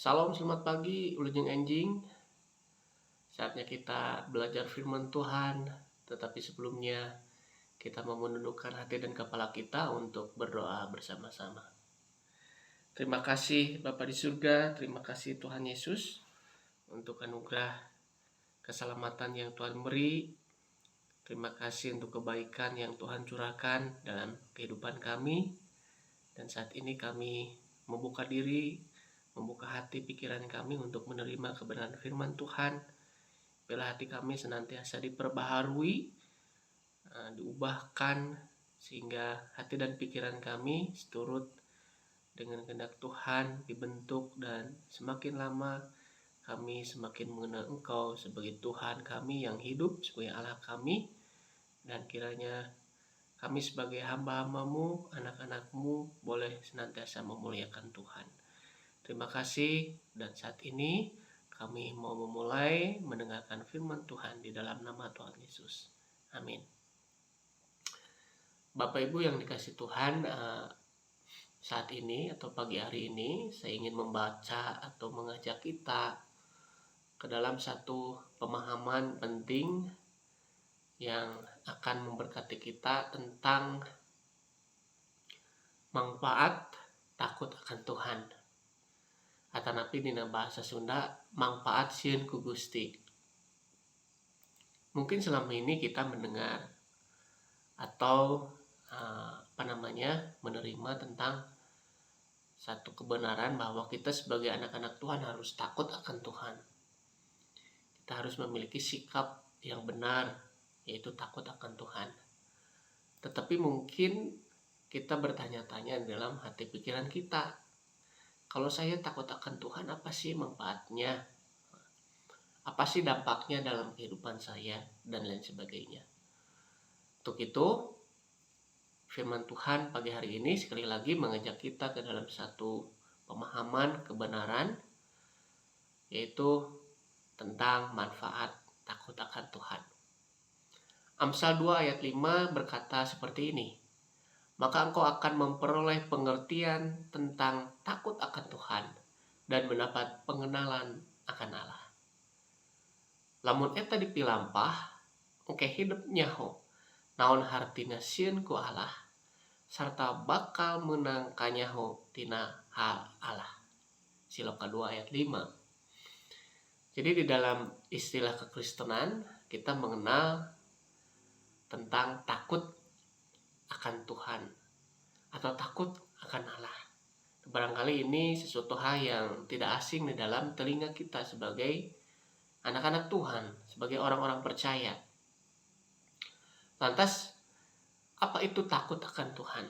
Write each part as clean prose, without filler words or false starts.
Salam, selamat pagi, Ulujeng Enjing. Saatnya kita belajar firman Tuhan, tetapi sebelumnya kita mau menundukkan hati dan kepala kita untuk berdoa bersama-sama. Terima kasih Bapa di surga, terima kasih Tuhan Yesus untuk anugerah keselamatan yang Tuhan beri. Terima kasih untuk kebaikan yang Tuhan curahkan dalam kehidupan kami. Dan saat ini kami membuka diri, membuka hati pikiran kami untuk menerima kebenaran firman Tuhan. Bila hati kami senantiasa diperbaharui, diubahkan, sehingga hati dan pikiran kami seturut dengan kehendak Tuhan dibentuk, dan semakin lama kami semakin mengenal Engkau sebagai Tuhan kami yang hidup, sebagai Allah kami, dan kiranya kami sebagai hamba-hambamu, anak-anakmu, boleh senantiasa memuliakan Tuhan. Terima kasih, dan saat ini kami mau memulai mendengarkan firman Tuhan di dalam nama Tuhan Yesus. Amin. Bapak Ibu yang dikasih Tuhan, saat ini atau pagi hari ini saya ingin membaca atau mengajak kita ke dalam satu pemahaman penting yang akan memberkati kita tentang manfaat takut akan Tuhan. Atanapi dina bahasa Sunda manfaat sieun ku Gusti. Mungkin selama ini kita mendengar atau menerima tentang satu kebenaran bahwa kita sebagai anak-anak Tuhan harus takut akan Tuhan. Kita harus memiliki sikap yang benar, yaitu takut akan Tuhan. Tetapi mungkin kita bertanya-tanya dalam hati pikiran kita, kalau saya takut akan Tuhan, apa sih manfaatnya? Apa sih dampaknya dalam kehidupan saya? Dan lain sebagainya. Untuk itu, firman Tuhan pagi hari ini sekali lagi mengajak kita ke dalam satu pemahaman kebenaran, yaitu tentang manfaat takut akan Tuhan. Amsal 2 ayat 5 berkata seperti ini, maka engkau akan memperoleh pengertian tentang takut akan Tuhan dan mendapat pengenalan akan Allah. Lamun eta dipilampah, engke hidup nyaho, naon hartina sieun ku Allah, serta bakal menang kanyaho tina hal Allah. Siloka 2 ayat 5. Jadi di dalam istilah kekristenan kita mengenal tentang takut akan Tuhan atau takut akan Allah. Barangkali ini sesuatu hal yang tidak asing di dalam telinga kita sebagai anak-anak Tuhan, sebagai orang-orang percaya. Lantas, apa itu takut akan Tuhan?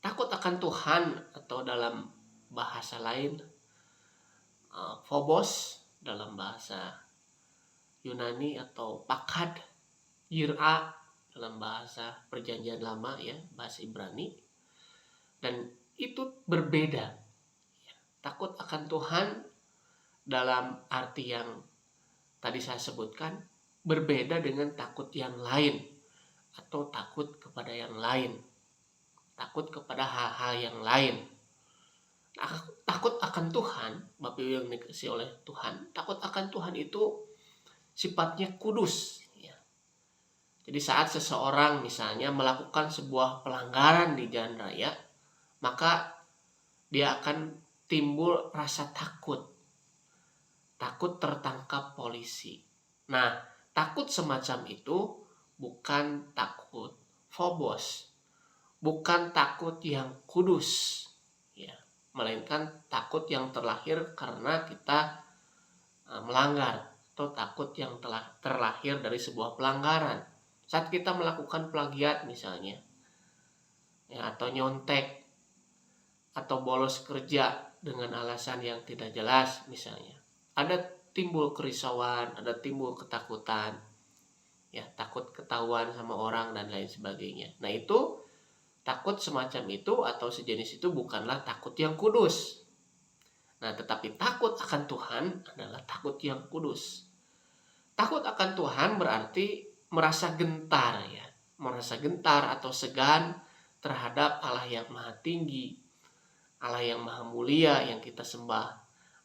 Takut akan Tuhan atau dalam bahasa lain phobos dalam bahasa Yunani atau pakad, yir'a dalam bahasa perjanjian lama ya, bahasa Ibrani. Dan itu berbeda. Takut akan Tuhan dalam arti yang tadi saya sebutkan berbeda dengan takut yang lain atau takut kepada yang lain. Takut kepada hal-hal yang lain. Takut akan Tuhan, Bapak Ibu yang dikasihi oleh Tuhan, takut akan Tuhan itu sifatnya kudus. Jadi saat seseorang misalnya melakukan sebuah pelanggaran di jalan raya, maka dia akan timbul rasa takut. Takut tertangkap polisi. Nah, takut semacam itu bukan takut phobos, bukan takut yang kudus, ya, melainkan takut yang terlahir karena kita melanggar, atau takut yang telah terlahir dari sebuah pelanggaran. Saat kita melakukan plagiat misalnya, ya, atau nyontek, atau bolos kerja dengan alasan yang tidak jelas misalnya, ada timbul kerisauan, ada timbul ketakutan, ya, takut ketahuan sama orang dan lain sebagainya. Nah, itu takut semacam itu atau sejenis itu bukanlah takut yang kudus. Nah, tetapi takut akan Tuhan adalah takut yang kudus. Takut akan Tuhan berarti merasa gentar, ya, merasa gentar atau segan terhadap Allah yang maha tinggi, Allah yang maha mulia yang kita sembah,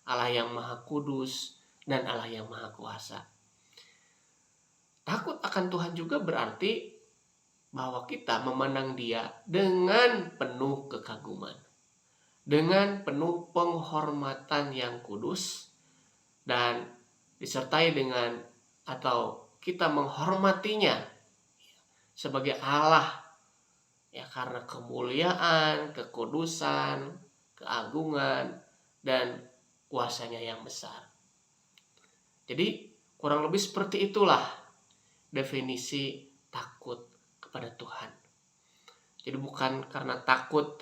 Allah yang Maha Kudus, dan Allah yang Maha Kuasa. Takut akan Tuhan juga berarti bahwa kita memandang Dia dengan penuh kekaguman, dengan penuh penghormatan yang kudus, dan disertai dengan atau kita menghormatinya sebagai Allah ya, karena kemuliaan, kekudusan, keagungan, dan kuasanya yang besar. Jadi kurang lebih seperti itulah definisi takut kepada Tuhan. Jadi bukan karena takut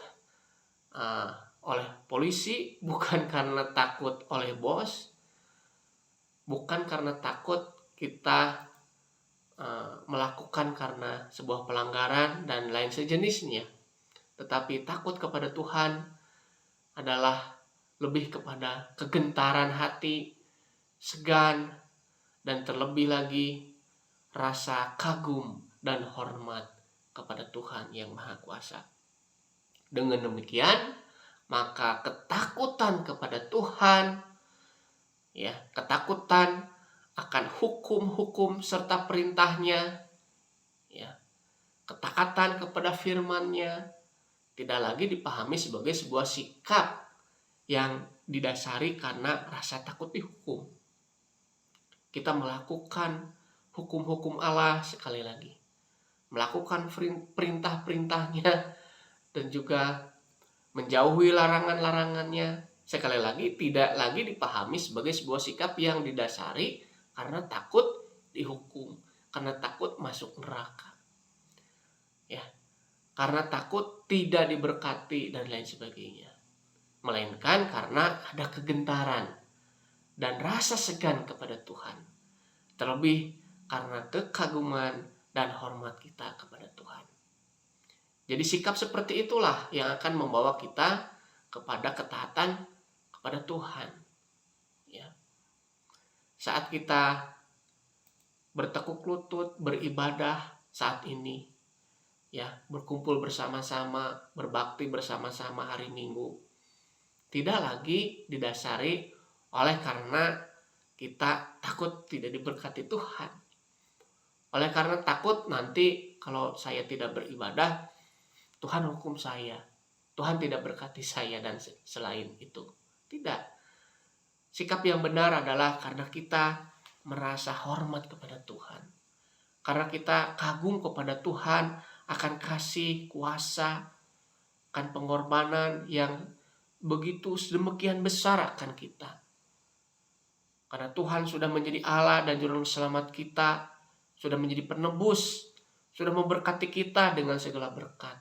oleh polisi, bukan karena takut oleh bos, bukan karena takut kita melakukan karena sebuah pelanggaran dan lain sejenisnya. Tetapi takut kepada Tuhan adalah lebih kepada kegentaran hati, segan, dan terlebih lagi rasa kagum dan hormat kepada Tuhan yang Maha Kuasa. Dengan demikian, maka ketakutan kepada Tuhan, ya, ketakutan akan hukum-hukum serta perintahnya, ya, ketaatan kepada firman-Nya tidak lagi dipahami sebagai sebuah sikap yang didasari karena rasa takut dihukum. Kita melakukan hukum-hukum Allah sekali lagi, melakukan perintah-perintahnya, dan juga menjauhi larangan-larangannya sekali lagi tidak lagi dipahami sebagai sebuah sikap yang didasari karena takut dihukum, karena takut masuk neraka, ya, karena takut tidak diberkati dan lain sebagainya, melainkan karena ada kegentaran dan rasa segan kepada Tuhan, terlebih karena kekaguman dan hormat kita kepada Tuhan. Jadi sikap seperti itulah yang akan membawa kita kepada ketaatan kepada Tuhan. Ya. Saat kita bertekuk lutut, beribadah saat ini, ya, berkumpul bersama-sama, berbakti bersama-sama hari Minggu, tidak lagi didasari oleh karena kita takut tidak diberkati Tuhan, oleh karena takut nanti kalau saya tidak beribadah Tuhan hukum saya, Tuhan tidak berkati saya, dan selain itu. Tidak. Sikap yang benar adalah karena kita merasa hormat kepada Tuhan, karena kita kagum kepada Tuhan akan kasih kuasa, akan pengorbanan yang begitu sedemikian besar akan kita. Karena Tuhan sudah menjadi Allah dan juru selamat kita, sudah menjadi penebus, sudah memberkati kita dengan segala berkat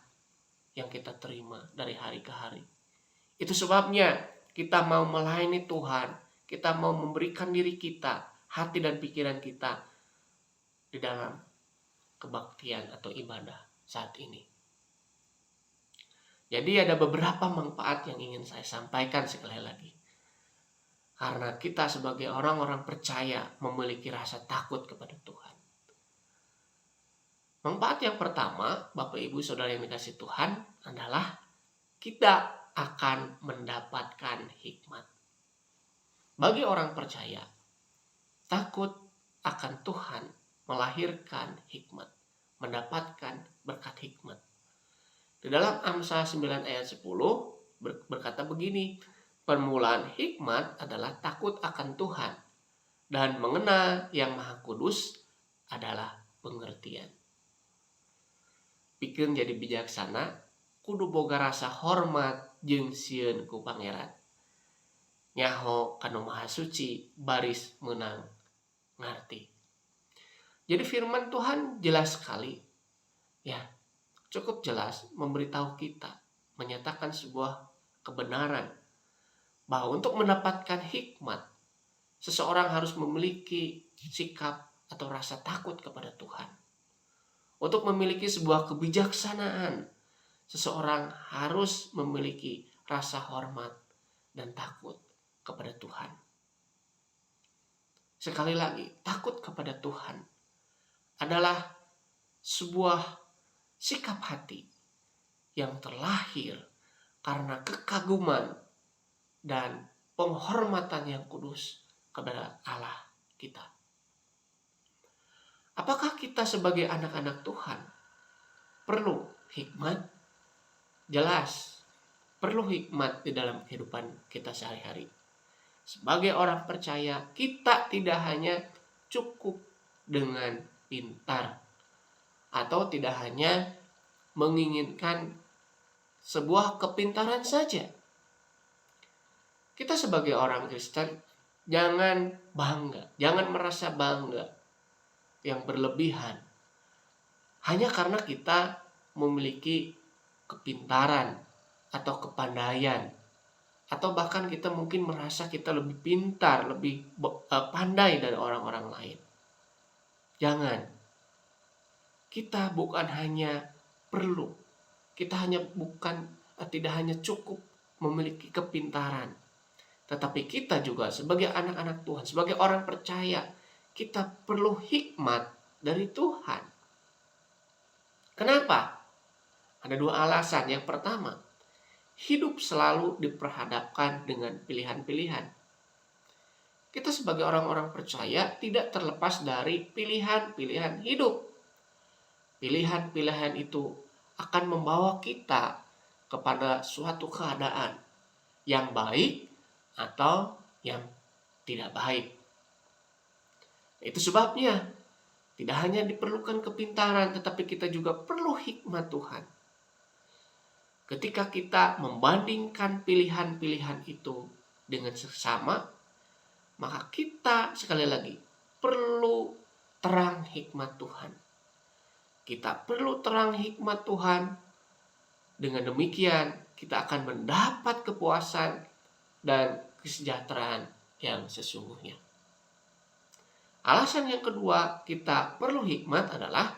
yang kita terima dari hari ke hari. Itu sebabnya kita mau melayani Tuhan, kita mau memberikan diri kita, hati dan pikiran kita di dalam kebaktian atau ibadah saat ini. Jadi ada beberapa manfaat yang ingin saya sampaikan sekali lagi. Karena kita sebagai orang-orang percaya memiliki rasa takut kepada Tuhan. Manfaat yang pertama, Bapak Ibu Saudara yang dikasihi Tuhan, adalah kita akan mendapatkan hikmat. Bagi orang percaya, takut akan Tuhan melahirkan hikmat, mendapatkan berkat hikmat. Di dalam Amsal 9 ayat 10 berkata begini, permulaan hikmat adalah takut akan Tuhan, dan mengenal yang Maha Kudus adalah pengertian. Pikeun jadi bijaksana, kudu boga rasa hormat jeung sieun ku Pangeran. Nyaho kanu Maha Suci baris menang ngarti. Jadi firman Tuhan jelas sekali, ya, cukup jelas memberitahu kita, menyatakan sebuah kebenaran bahwa untuk mendapatkan hikmat, seseorang harus memiliki sikap atau rasa takut kepada Tuhan. Untuk memiliki sebuah kebijaksanaan, seseorang harus memiliki rasa hormat dan takut kepada Tuhan. Sekali lagi, takut kepada Tuhan adalah sebuah sikap hati yang terlahir karena kekaguman dan penghormatan yang kudus kepada Allah kita. Apakah kita sebagai anak-anak Tuhan perlu hikmat? Jelas, perlu hikmat di dalam kehidupan kita sehari-hari. Sebagai orang percaya, kita tidak hanya cukup dengan pintar atau tidak hanya menginginkan sebuah kepintaran saja. Kita sebagai orang Kristen jangan bangga, jangan merasa bangga yang berlebihan hanya karena kita memiliki kepintaran atau kepandaian, atau bahkan kita mungkin merasa kita lebih pintar, lebih pandai dari orang-orang lain. Jangan. Kita bukan hanya perlu, tidak hanya cukup memiliki kepintaran, tetapi kita juga sebagai anak-anak Tuhan, sebagai orang percaya, kita perlu hikmat dari Tuhan. Kenapa? Ada dua alasan. Yang pertama, hidup selalu diperhadapkan dengan pilihan-pilihan. Kita sebagai orang-orang percaya tidak terlepas dari pilihan-pilihan hidup. Pilihan-pilihan itu akan membawa kita kepada suatu keadaan yang baik atau yang tidak baik. Itu sebabnya tidak hanya diperlukan kepintaran, tetapi kita juga perlu hikmat Tuhan. Ketika kita membandingkan pilihan-pilihan itu dengan sesama, maka kita sekali lagi perlu terang hikmat Tuhan. Kita perlu terang hikmat Tuhan. Dengan demikian, kita akan mendapat kepuasan dan kesejahteraan yang sesungguhnya. Alasan yang kedua kita perlu hikmat adalah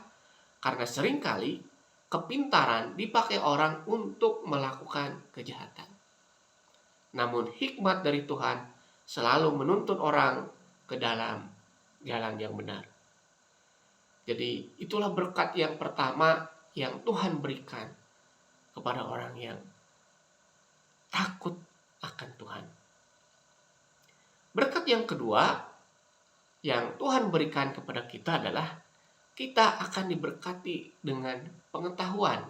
karena seringkali kepintaran dipakai orang untuk melakukan kejahatan. Namun hikmat dari Tuhan selalu menuntun orang ke dalam jalan yang benar. Jadi itulah berkat yang pertama yang Tuhan berikan kepada orang yang takut akan Tuhan. Berkat yang kedua yang Tuhan berikan kepada kita adalah kita akan diberkati dengan pengetahuan.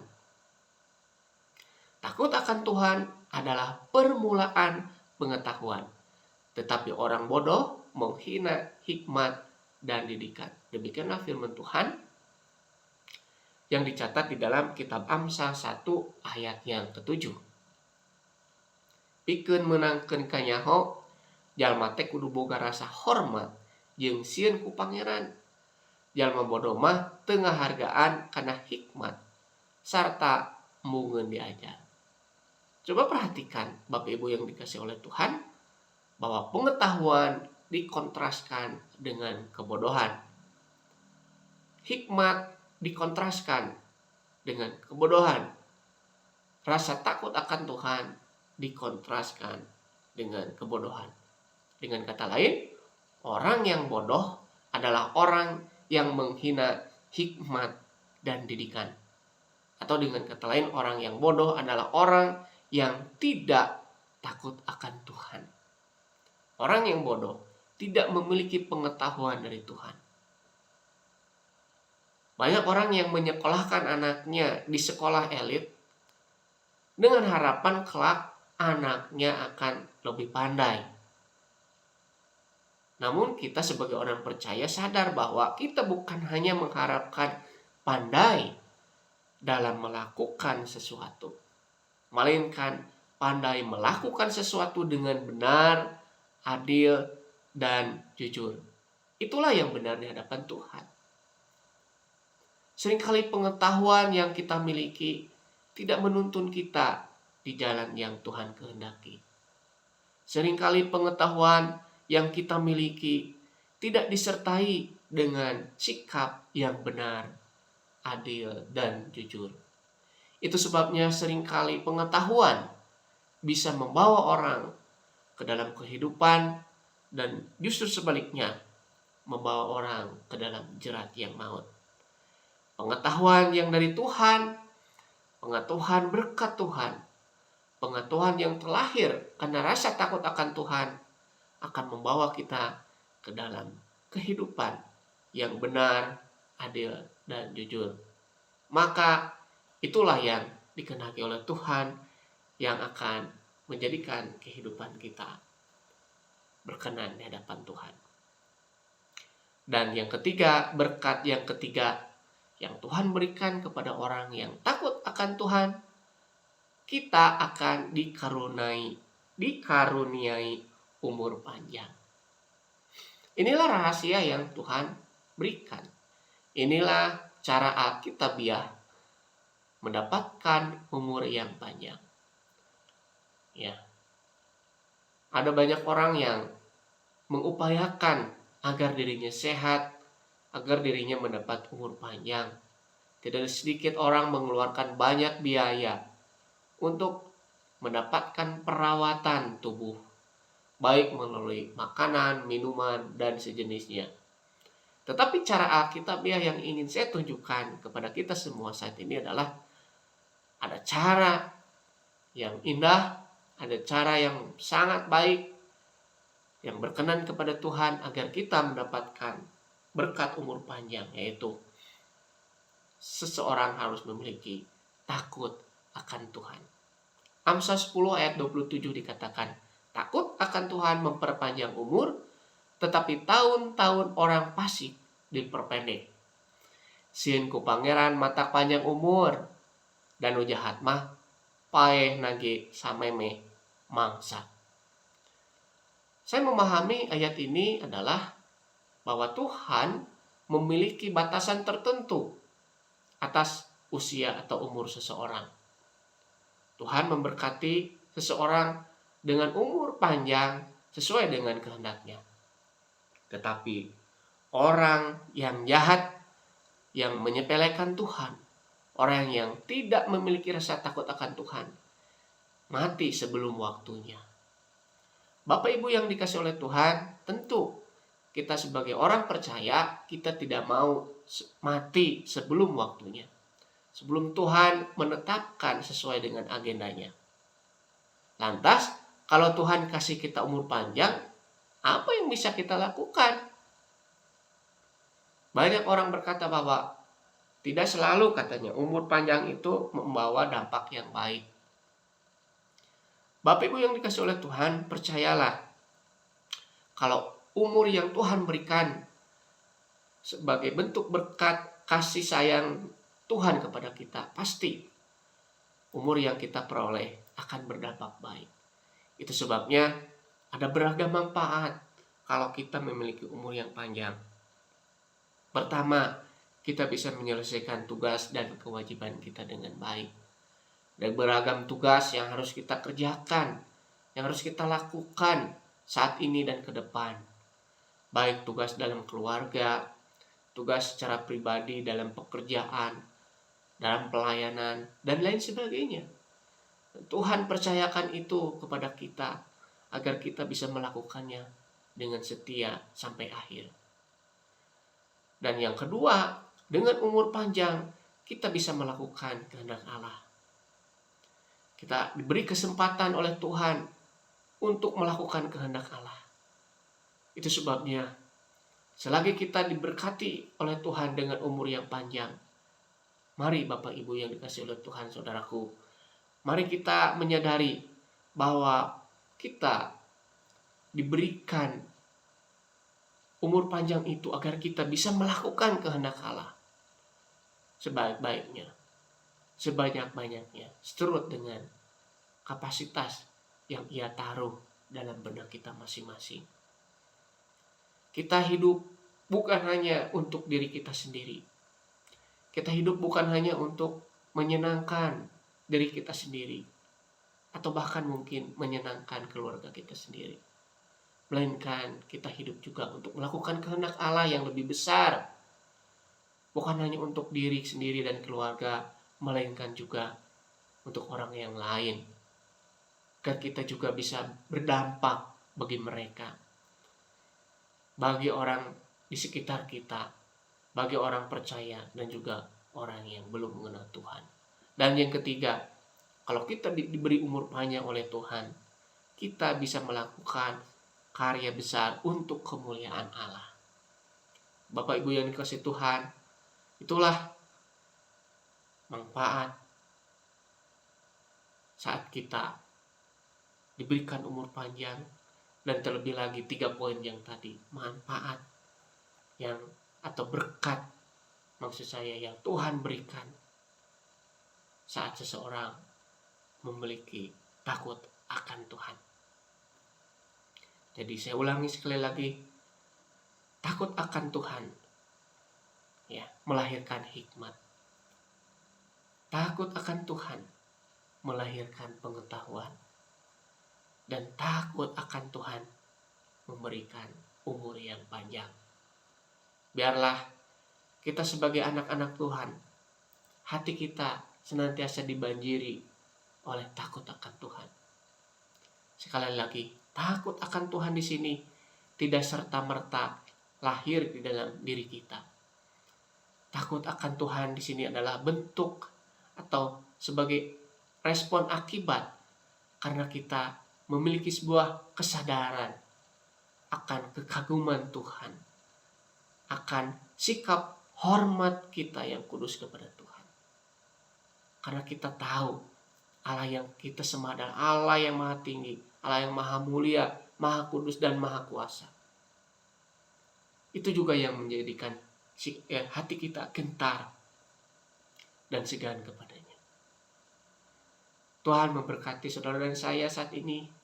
Takut akan Tuhan adalah permulaan pengetahuan. Tetapi orang bodoh menghina hikmat dan didikan. Demikianlah firman Tuhan yang dicatat di dalam kitab Amsal 1 ayat yang ke-7. Pikeun meunangkeun kanyaho, jalma teh kudu boga rasa hormat jeung sieun ku pangeran. Jalma bodoh mah teu ngahargaan kana hikmat sarta mungeun diajar. Coba perhatikan Bapak Ibu yang dikasihi oleh Tuhan, bahwa pengetahuan dikontraskan dengan kebodohan. Hikmat dikontraskan dengan kebodohan. Rasa takut akan Tuhan dikontraskan dengan kebodohan. Dengan kata lain, orang yang bodoh adalah orang yang menghina hikmat dan didikan. Atau dengan kata lain, orang yang bodoh adalah orang yang tidak takut akan Tuhan. Orang yang bodoh tidak memiliki pengetahuan dari Tuhan. Banyak orang yang menyekolahkan anaknya di sekolah elit dengan harapan kelak anaknya akan lebih pandai. Namun kita sebagai orang percaya sadar bahwa kita bukan hanya mengharapkan pandai dalam melakukan sesuatu, melainkan pandai melakukan sesuatu dengan benar, adil, dan jujur. Itulah yang benar di hadapan Tuhan. Seringkali pengetahuan yang kita miliki tidak menuntun kita di jalan yang Tuhan kehendaki. Seringkali pengetahuan yang kita miliki tidak disertai dengan sikap yang benar, adil, dan jujur. Itu sebabnya seringkali pengetahuan bisa membawa orang ke dalam kehidupan dan justru sebaliknya membawa orang ke dalam jerat yang maut. Pengetahuan yang dari Tuhan, pengetahuan berkat Tuhan pengetahuan yang terlahir karena rasa takut akan Tuhan akan membawa kita ke dalam kehidupan yang benar, adil, dan jujur. Maka itulah yang dikehendaki oleh Tuhan yang akan menjadikan kehidupan kita berkenan di hadapan Tuhan. Dan yang ketiga, berkat yang ketiga yang Tuhan berikan kepada orang yang takut akan Tuhan, kita akan dikaruniai umur panjang. Inilah rahasia yang Tuhan berikan. Inilah cara Alkitabiah mendapatkan umur yang panjang. Ya. Ada banyak orang yang mengupayakan agar dirinya sehat, agar dirinya mendapat umur panjang. Tidak sedikit orang mengeluarkan banyak biaya untuk mendapatkan perawatan tubuh, baik melalui makanan, minuman, dan sejenisnya. Tetapi cara Alkitabiah yang ingin saya tunjukkan kepada kita semua saat ini adalah ada cara yang indah, ada cara yang sangat baik, yang berkenan kepada Tuhan agar kita mendapatkan berkat umur panjang, yaitu seseorang harus memiliki takut akan Tuhan. Amsal 10 ayat 27 dikatakan, takut akan Tuhan memperpanjang umur, tetapi tahun-tahun orang fasik diperpendek. Sieun ku pangeran matak panjang umur, dan jahat mah paeh nage sameme mangsa. Saya memahami ayat ini adalah bahwa Tuhan memiliki batasan tertentu atas usia atau umur seseorang. Tuhan memberkati seseorang dengan umur panjang sesuai dengan kehendaknya. Tetapi orang yang jahat, yang menyepelekan Tuhan, orang yang tidak memiliki rasa takut akan Tuhan, mati sebelum waktunya. Bapak Ibu yang dikasih oleh Tuhan, tentu kita sebagai orang percaya, kita tidak mau mati sebelum waktunya. Sebelum Tuhan menetapkan sesuai dengan agendanya. Lantas, kalau Tuhan kasih kita umur panjang, apa yang bisa kita lakukan? Banyak orang berkata bahwa tidak selalu katanya umur panjang itu membawa dampak yang baik. Bapak Ibu yang dikasih oleh Tuhan, percayalah kalau umur yang Tuhan berikan sebagai bentuk berkat kasih sayang Tuhan kepada kita, pasti umur yang kita peroleh akan berdampak baik. Itu sebabnya ada beragam manfaat kalau kita memiliki umur yang panjang. Pertama, kita bisa menyelesaikan tugas dan kewajiban kita dengan baik. Ada beragam tugas yang harus kita kerjakan, yang harus kita lakukan saat ini dan ke depan. Baik tugas dalam keluarga, tugas secara pribadi dalam pekerjaan, dalam pelayanan, dan lain sebagainya. Tuhan percayakan itu kepada kita agar kita bisa melakukannya dengan setia sampai akhir. Dan yang kedua, dengan umur panjang kita bisa melakukan kehendak Allah. Kita diberi kesempatan oleh Tuhan untuk melakukan kehendak Allah. Itu sebabnya selagi kita diberkati oleh Tuhan dengan umur yang panjang, mari Bapak Ibu yang dikasihi oleh Tuhan, saudaraku, mari kita menyadari bahwa kita diberikan umur panjang itu agar kita bisa melakukan kehendak Allah sebaik-baiknya, sebanyak-banyaknya, seturut dengan kapasitas yang Ia taruh dalam benak kita masing-masing. Kita hidup bukan hanya untuk diri kita sendiri. Kita hidup bukan hanya untuk menyenangkan diri kita sendiri, atau bahkan mungkin menyenangkan keluarga kita sendiri. Melainkan kita hidup juga untuk melakukan kehendak Allah yang lebih besar. Bukan hanya untuk diri sendiri dan keluarga, melainkan juga untuk orang yang lain. Agar kita juga bisa berdampak bagi mereka, bagi orang di sekitar kita, bagi orang percaya dan juga orang yang belum mengenal Tuhan. Dan yang ketiga, Kalau kita diberi umur panjang oleh Tuhan, kita bisa melakukan karya besar untuk kemuliaan Allah. Bapak Ibu yang dikasihi Tuhan, itulah manfaat saat kita diberikan umur panjang, dan terlebih lagi 3 poin yang tadi, manfaat yang atau berkat, maksud saya yang Tuhan berikan saat seseorang memiliki takut akan Tuhan. Jadi saya ulangi sekali lagi, takut akan Tuhan ya melahirkan hikmat. Takut akan Tuhan melahirkan pengetahuan. Dan takut akan Tuhan memberikan umur yang panjang. Biarlah kita sebagai anak-anak Tuhan, hati kita senantiasa dibanjiri oleh takut akan Tuhan. Sekali lagi, takut akan Tuhan di sini tidak serta-merta lahir di dalam diri kita. Takut akan Tuhan di sini adalah bentuk atau sebagai respon akibat karena kita memiliki sebuah kesadaran akan kekaguman Tuhan, akan sikap hormat kita yang kudus kepada Tuhan. Karena kita tahu Allah yang kita sembah adalah Allah yang maha tinggi, Allah yang maha mulia, maha kudus dan maha kuasa. Itu juga yang menjadikan hati kita gentar dan segan kepadanya. Tuhan memberkati saudara dan saya saat ini.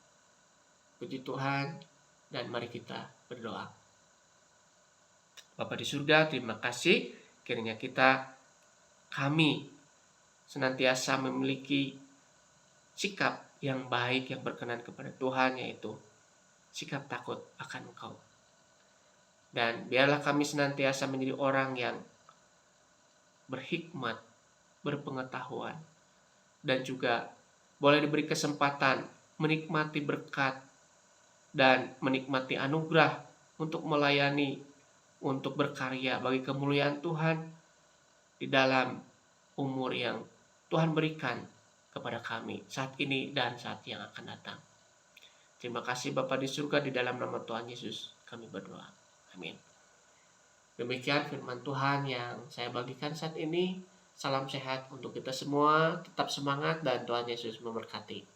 Puji Tuhan, dan mari kita berdoa. Bapa di surga, terima kasih kiranya kami senantiasa memiliki sikap yang baik yang berkenan kepada Tuhan, yaitu sikap takut akan Engkau. Dan biarlah kami senantiasa menjadi orang yang berhikmat, berpengetahuan, dan juga boleh diberi kesempatan menikmati berkat dan menikmati anugerah untuk melayani, untuk berkarya bagi kemuliaan Tuhan di dalam umur yang Tuhan berikan kepada kami saat ini dan saat yang akan datang. Terima kasih Bapa di surga, di dalam nama Tuhan Yesus kami berdoa. Amin. Demikian firman Tuhan yang saya bagikan saat ini. Salam sehat untuk kita semua, tetap semangat dan Tuhan Yesus memberkati.